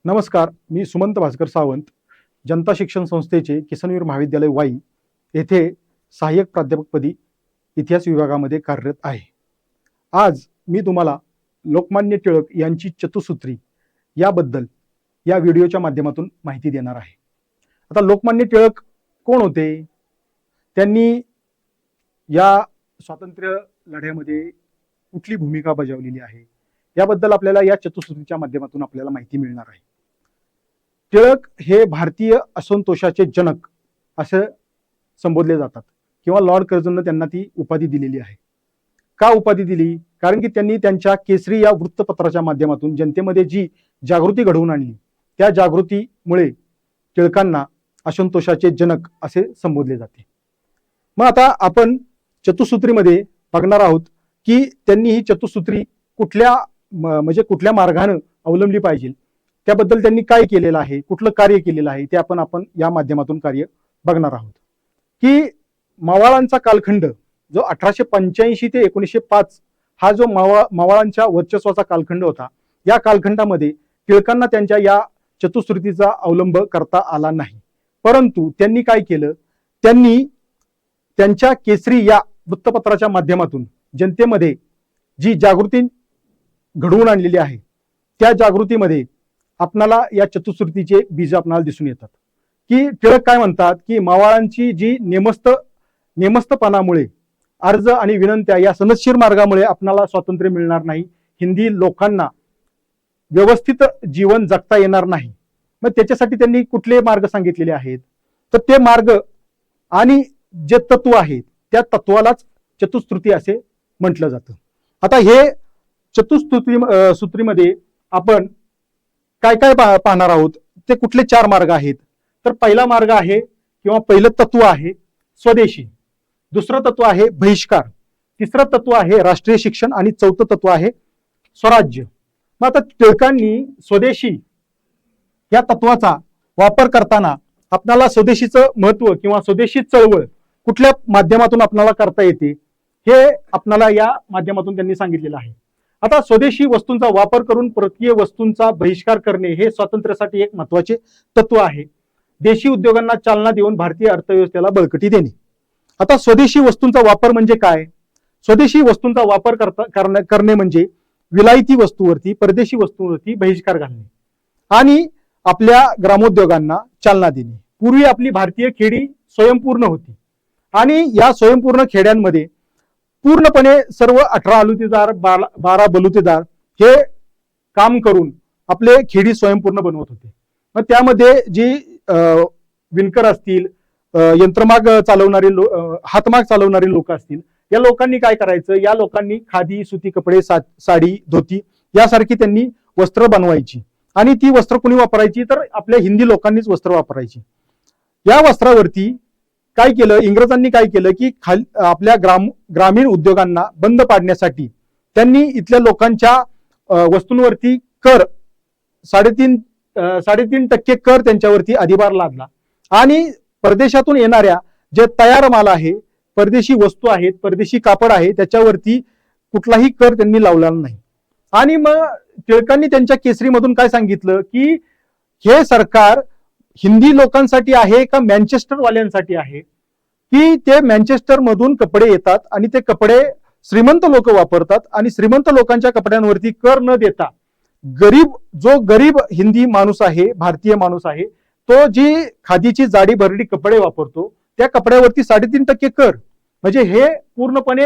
नमस्कार, मी सुमंत भास्कर सावंत, जनता शिक्षण संस्थेचे किसनवीर महाविद्यालय वाई येथे सहाय्यक प्राध्यापकपदी इतिहास विभागामध्ये कार्यरत आहे. आज मी तुम्हाला लोकमान्य टिळक यांची चतुसूत्री याबद्दल या व्हिडिओच्या माध्यमातून माहिती देणार आहे. आता लोकमान्य टिळक कोण होते? त्यांनी या स्वातंत्र्य लढ्यामध्ये कुठली भूमिका बजावलेली आहे याबद्दल आपल्याला या चतुसूत्रीच्या माध्यमातून आपल्याला माहिती मिळणार आहे. टिळक हे भारतीय असंतोषाचे जनक असं संबोधले जातात किंवा लॉर्ड कर्झननं त्यांना ती उपाधी दिलेली आहे. का उपाधी दिली? कारण की त्यांनी त्यांच्या केसरी या वृत्तपत्राच्या माध्यमातून जनतेमध्ये जी जागृती घडवून आणली, त्या जागृतीमुळे टिळकांना असंतोषाचे जनक असे संबोधले जाते. मग आता आपण चतुसूत्रीमध्ये बघणार आहोत की त्यांनी ही चतुसूत्री कुठल्या मार्गाने अवलंबली पाहिजे, त्याबद्दल त्यांनी काय केलेलं आहे, कुठलं कार्य केलेलं आहे ते आपण या माध्यमातून कार्य बघणार आहोत. की मवाळांचा कालखंड जो 1885 ते 1905 हा जो मवाळांच्या वर्चस्वाचा कालखंड होता, या कालखंडामध्ये टिळकांना त्यांच्या या चतुसूत्रीचा अवलंब करता आला नाही. परंतु त्यांनी काय केलं? त्यांनी त्यांच्या केसरी या वृत्तपत्राच्या माध्यमातून जनतेमध्ये जी जागृती घडवून आणलेली आहे, त्या जागृतीमध्ये आपणाला या चतुसूत्रीचे बीज आपणाला दिसून येतात. की टिळक काय म्हणतात की मवाळांची जी नेमस्तपणामुळे अर्ज आणि विनंत्या या सनदशीर मार्गामुळे आपणाला स्वातंत्र्य मिळणार नाही, हिंदी लोकांना व्यवस्थित जीवन जगता येणार नाही. मग त्याच्यासाठी त्यांनी कुठले मार्ग सांगितलेले आहेत? तर ते मार्ग आणि जे तत्व आहेत त्या तत्वालाच चतुसूत्री असे म्हटलं जातं. आता हे चतुसूत्रीमध्ये आपण काय काय पाहणार आहोत, ते कुठले 4 मार्ग आहेत? तर पहिला मार्ग आहे किंवा पहिलं तत्व आहे स्वदेशी, दुसरं तत्व आहे बहिष्कार, तिसरं तत्व आहे राष्ट्रीय शिक्षण आणि चौथं तत्व आहे स्वराज्य. मग आता टिळकांनी स्वदेशी या तत्वाचा वापर करताना आपल्याला स्वदेशीचं महत्व किंवा स्वदेशी चळवळ कुठल्या माध्यमातून आपल्याला करता येते हे आपल्याला या माध्यमातून त्यांनी सांगितलेलं आहे. आता स्वदेशी वस्तूंचा वापर करून परकीय वस्तूंचा बहिष्कार करणे हे स्वातंत्र्यासाठी एक महत्वाचे तत्व आहे. देशी उद्योगांना चालना देऊन भारतीय अर्थव्यवस्थेला बळकटी देणे. आता स्वदेशी वस्तूंचा वापर म्हणजे काय? स्वदेशी वस्तूंचा वापर करणे म्हणजे विलायती वस्तूवरती, परदेशी वस्तूंवरती बहिष्कार घालणे आणि आपल्या ग्रामोद्योगांना चालना देणे. पूर्वी आपली भारतीय खेडी स्वयंपूर्ण होती आणि या स्वयंपूर्ण खेड्यांमध्ये पूर्णपणे सर्व 18 आलुतेदार 12 बलुतेदार हे काम करून आपले खेडी स्वयंपूर्ण बनवत होते. मग त्यामध्ये जी विणकर असतील, यंत्रमाग चालवणारे हातमाग चालवणारे लोक असतील, या लोकांनी काय करायचं? या लोकांनी खादी, सुती कपडे, साडी, धोती यासारखी त्यांनी वस्त्र बनवायची आणि ती वस्त्र कोणी वापरायची? तर आपल्या हिंदी लोकांनीच वस्त्र वापरायची. या वस्त्रावरती काय केलं? इंग्रजांनी काय केलं की आपल्या ग्रामीण उद्योगांना बंद पाडण्यासाठी त्यांनी इथल्या लोकांच्या वस्तूंवरती कर 3.5% कर त्यांच्यावरती अधिभार लादला आणि परदेशातून येणाऱ्या जे तयार माल आहे, परदेशी वस्तू आहेत, परदेशी कापड आहे, त्याच्यावरती कुठलाही कर त्यांनी लावला नाही. आणि मग टिळकांनी त्यांच्या केसरीमधून काय सांगितलं की हे सरकार हिंदी लोकांसाठी आहे का मँचेस्टर वाल्यांसाठी आहे? की ते मँचेस्टर मधून कपडे येतात आणि ते कपडे श्रीमंत लोक वापरतात आणि श्रीमंत लोकांच्या कपड्यांवरती कर न देता जो गरीब हिंदी माणूस आहे, भारतीय माणूस आहे, तो जी खादीची जाडी भरडी कपडे वापरतो त्या कपड्यावरती 3.5% कर, म्हणजे हे पूर्णपणे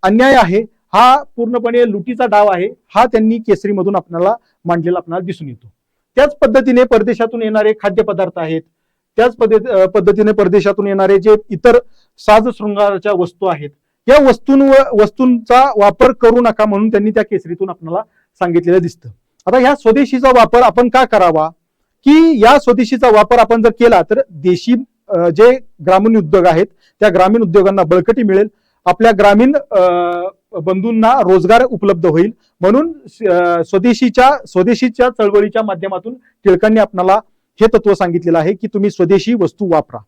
अन्याय आहे, हा पूर्णपणे लुटीचा डाव आहे, हा त्यांनी केसरीमधून आपल्याला मांडलेला आपल्याला दिसून येतो. त्याच पद्धतीने परदेशातून येणारे खाद्यपदार्थ आहेत, त्याच पद्धतीने परदेशातून येणारे जे इतर साज शृंगाराच्या वस्तू आहेत, या वस्तूंचा वापर करू नका म्हणून त्यांनी त्या केसरीतून आपल्याला सांगितलेलं दिसतं. आता ह्या स्वदेशीचा वापर आपण का करावा? की या स्वदेशीचा वापर आपण जर केला तर देशी जे ग्रामीण उद्योग आहेत त्या ग्रामीण उद्योगांना बळकटी मिळेल, आपल्या ग्रामीण बंधूंना रोजगार उपलब्ध होईल. म्हणून स्वदेशीच्या चळवळीच्या माध्यमातून टिळकांनी आपल्याला हे तत्व सांगितलेलं आहे की तुम्ही स्वदेशी वस्तू वापरा.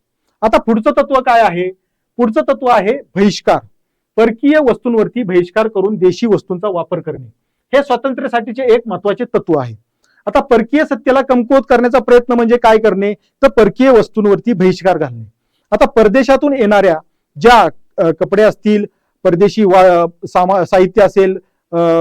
आता पुढचं तत्व काय आहे? पुढचं तत्व आहे बहिष्कार. परकीय वस्तूंवरती बहिष्कार करून देशी वस्तूंचा वापर करणे हे स्वातंत्र्यासाठीचे एक महत्वाचे तत्व आहे. आता परकीय सत्तेला कमकुवत करण्याचा प्रयत्न म्हणजे काय करणे, तर परकीय वस्तूंवरती बहिष्कार घालणे. आता परदेशातून येणाऱ्या ज्या कपडे असतील, परदेशी साहित्य असेल,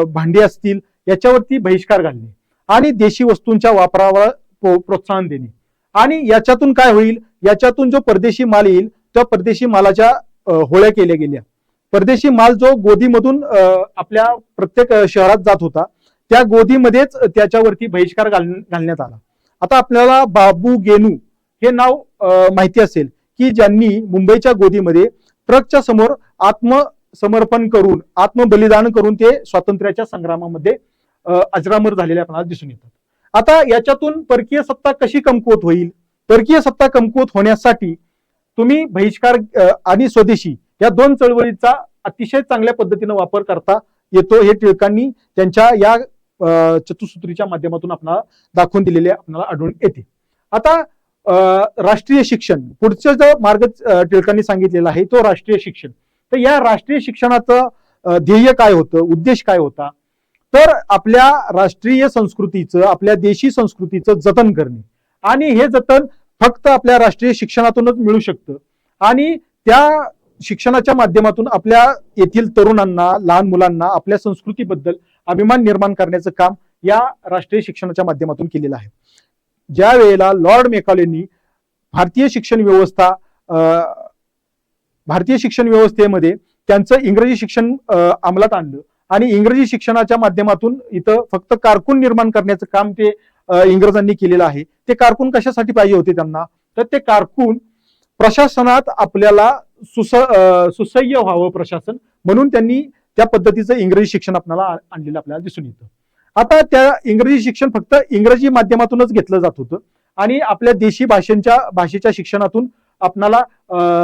भांडी असतील, याच्यावरती बहिष्कार घालणे आणि देशी वस्तूंच्या वापरावर प्रोत्साहन देणे. आणि याच्यातून काय होईल, याच्यातून जो परदेशी माल येईल त्या परदेशी मालाच्या होळ्या केल्या गेल्या. परदेशी माल जो गोदीमधून आपल्या प्रत्येक शहरात जात होता, त्या गोदीमध्येच त्याच्यावरती बहिष्कार घालण्यात आला. आता आपल्याला बाबू गेनू हे नाव माहिती असेल, की ज्यांनी मुंबईच्या गोदीमध्ये ट्रकच्या समोर आत्मसमर्पण करून, आत्मबलिदान करून ते स्वातंत्र्याच्या संग्रामामध्ये अजरामर झालेले आपल्याला दिसून येतात. आता याच्यातून परकीय सत्ता कशी कमकुवत होईल, परकीय सत्ता कमकुवत होण्यासाठी तुम्ही बहिष्कार आणि स्वदेशी या दोन चळवळीचा अतिशय चांगल्या पद्धतीने वापर करता येतो, हे टिळकांनी त्यांच्या या चतुसूत्रीच्या माध्यमातून आपल्याला दाखवून दिलेले आपल्याला आढळून येते. आता राष्ट्रीय शिक्षण, पुढचा जो मार्ग टिळकांनी सांगितलेला आहे तो राष्ट्रीय शिक्षण. तर या राष्ट्रीय शिक्षणाचं ध्येय काय होतं, उद्देश काय होता, तर आपल्या राष्ट्रीय संस्कृतीचं, आपल्या देशी संस्कृतीचं जतन करणे. आणि हे जतन फक्त आपल्या राष्ट्रीय शिक्षणातूनच मिळू शकतं. आणि त्या शिक्षणाच्या माध्यमातून आपल्या येथील तरुणांना, लहान मुलांना आपल्या संस्कृतीबद्दल अभिमान निर्माण करण्याचं काम या राष्ट्रीय शिक्षणाच्या माध्यमातून केलेलं आहे. ज्या वेळेला लॉर्ड मेकॉलेंनी भारतीय शिक्षण व्यवस्थेमध्ये त्यांचं इंग्रजी शिक्षण अंमलात आणलं आणि इंग्रजी शिक्षणाच्या माध्यमातून इथं फक्त कारकून निर्माण करण्याचं काम ते इंग्रजांनी केलेलं आहे. ते कारकून कशासाठी पाहिजे होते त्यांना, तर ते कारकून प्रशासनात आपल्याला सुसह्य व्हावं प्रशासन, म्हणून त्यांनी त्या पद्धतीचं इंग्रजी शिक्षण आपल्याला आणलेलं आपल्याला दिसून येतं. आता त्या इंग्रजी शिक्षण फक्त इंग्रजी माध्यमातूनच घेतलं जात होतं आणि आपल्या देशी भाषेच्या शिक्षणातून आपल्याला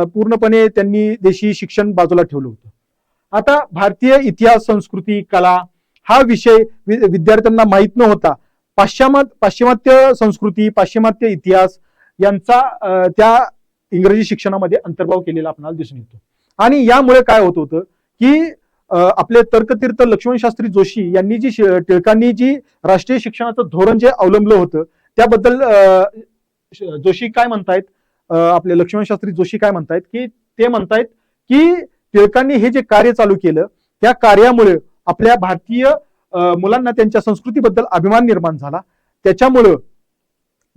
पूर्णपणे त्यांनी देशी शिक्षण बाजूला ठेवलं होतं. आता भारतीय इतिहास, संस्कृती, कला हा विषय विद्यार्थ्यांना माहीत न होता पाश्चिमात्य संस्कृती, पाश्चिमात्य इतिहास यांचा त्या इंग्रजी शिक्षणामध्ये अंतर्भाव केलेला आपल्याला दिसून येतो. आणि यामुळे काय होत होतं की आपले तर्कतीर्थ लक्ष्मण शास्त्री जोशी यांनी टिळकांनी जी राष्ट्रीय शिक्षणाचं धोरण जे अवलंबलं होतं त्याबद्दल जोशी काय म्हणतायत, आपले लक्ष्मण शास्त्री जोशी काय म्हणतायत, की ते म्हणतायत की टिळकांनी हे जे कार्य चालू केलं त्या कार्यामुळे आपल्या भारतीय मुलांना त्यांच्या संस्कृतीबद्दल अभिमान निर्माण झाला. त्याच्यामुळं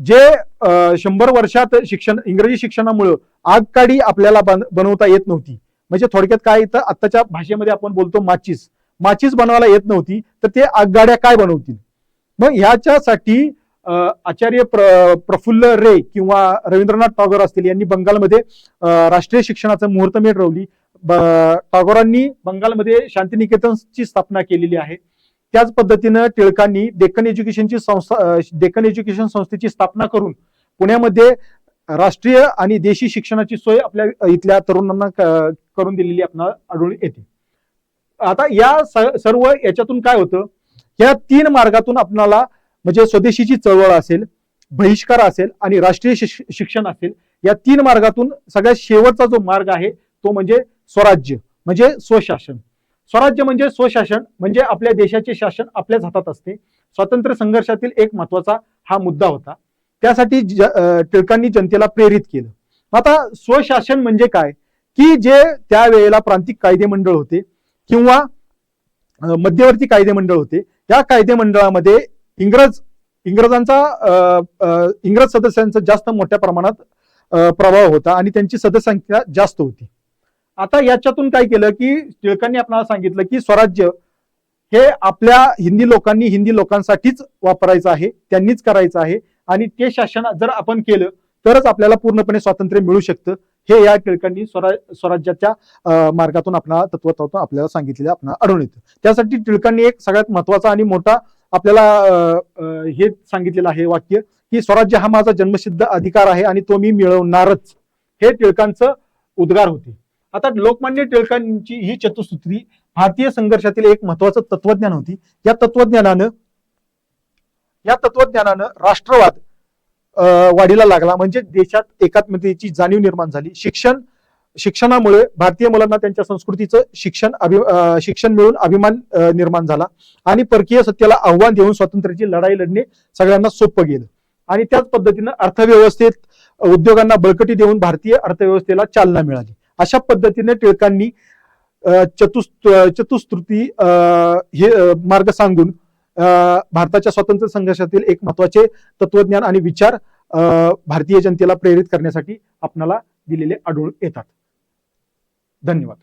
जे 100 वर्षात इंग्रजी शिक्षणामुळं आगकाडी आपल्याला बनवता येत नव्हती, म्हणजे थोडक्यात काय येतं, आत्ताच्या भाषेमध्ये आपण बोलतो माचीस बनवायला येत नव्हती, तर ते आगगाड्या काय बनवतील. मग ह्याच्यासाठी आचार्य प्रफुल्ल रे किंवा रवींद्रनाथ टागोर असतील यांनी बंगालमध्ये राष्ट्रीय शिक्षणाचं मुहूर्तमेढ रोवली. टागोरांनी बंगालमध्ये शांतिनिकेतनची स्थापना केलेली आहे. त्याच पद्धतीनं टिळकांनी डेक्कन एज्युकेशन संस्थेची स्थापना करून पुण्यामध्ये राष्ट्रीय आणि देशी शिक्षणाची सोय आपल्या इथल्या तरुणांना करून दिलेली आपल्याला आढळून येते. आता या सर्व याच्यातून काय होतं, या 3 मार्गातून आपल्याला म्हणजे स्वदेशीची चळवळ असेल, बहिष्कार असेल आणि राष्ट्रीय शिक्षण असेल, या 3 मार्गातून सगळ्यात शेवटचा जो मार्ग आहे तो म्हणजे स्वराज्य, म्हणजे स्वशासन. स्वराज्य म्हणजे स्वशासन, म्हणजे आपल्या देशाचे शासन आपल्याच हातात असते. स्वातंत्र्य संघर्षातील एक महत्वाचा हा मुद्दा होता. त्यासाठी टिळकांनी जनतेला प्रेरित केलं. आता स्वशासन म्हणजे काय, की जे त्यावेळेला प्रांतिक कायदेमंडळ होते किंवा मध्यवर्ती कायदेमंडळ होते, या कायदेमंडळामध्ये इंग्रज सदस्यांचा जास्त मोठ्या प्रमाणात प्रभाव होता आणि त्यांची सदस्य संख्या जास्त होती. आता याच्यातून काय केलं की टिळकांनी आपल्याला सांगितलं की स्वराज्य हे आपल्या हिंदी लोकांसाठीच वापरायचं आहे, त्यांनीच करायचं आहे आणि ते शासन जर आपण केलं तरच आपल्याला पूर्णपणे स्वातंत्र्य मिळू शकतं. हे या टिळकांनी स्वराज्याच्या मार्गातून तत्वातून आपल्याला सांगितलेलं आपल्याला आढळून येतं. त्यासाठी टिळकांनी एक सगळ्यात महत्वाचा आणि मोठा आपल्याला हे सांगितलेलं आहे वाक्य, की स्वराज्य हा माझा जन्मसिद्ध अधिकार आहे आणि तो मी मिळवणारच, हे टिळकांचं उद्गार होते. आता लोकमान्य टिळकांची ही चतुसूत्री भारतीय संघर्षातील एक महत्वाचं तत्वज्ञान होती. या तत्वज्ञानानं राष्ट्रवाद वाढीला लागला, म्हणजे देशात एकात्मतेची जाणीव निर्माण झाली. शिक्षण शिक्षणामुळे भारतीय मुलांना त्यांच्या संस्कृतीचं शिक्षण मिळून अभिमान निर्माण झाला आणि परकीय सत्तेला आव्हान देऊन स्वातंत्र्याची लढाई लढणे सगळ्यांना सोपं गेलं. आणि त्याच पद्धतीनं अर्थव्यवस्थेत उद्योगांना बळकटी देऊन भारतीय अर्थव्यवस्थेला चालना मिळाली. अशा पद्धतीने टिळकांनी चतुस्रुती हे मार्ग सांगून भारताच्या स्वातंत्र्य संघर्षातील एक महत्वाचे तत्वज्ञान आणि विचार भारतीय जनतेला प्रेरित करण्यासाठी आपणाला दिलेले आढळून येतात. धन्यवाद.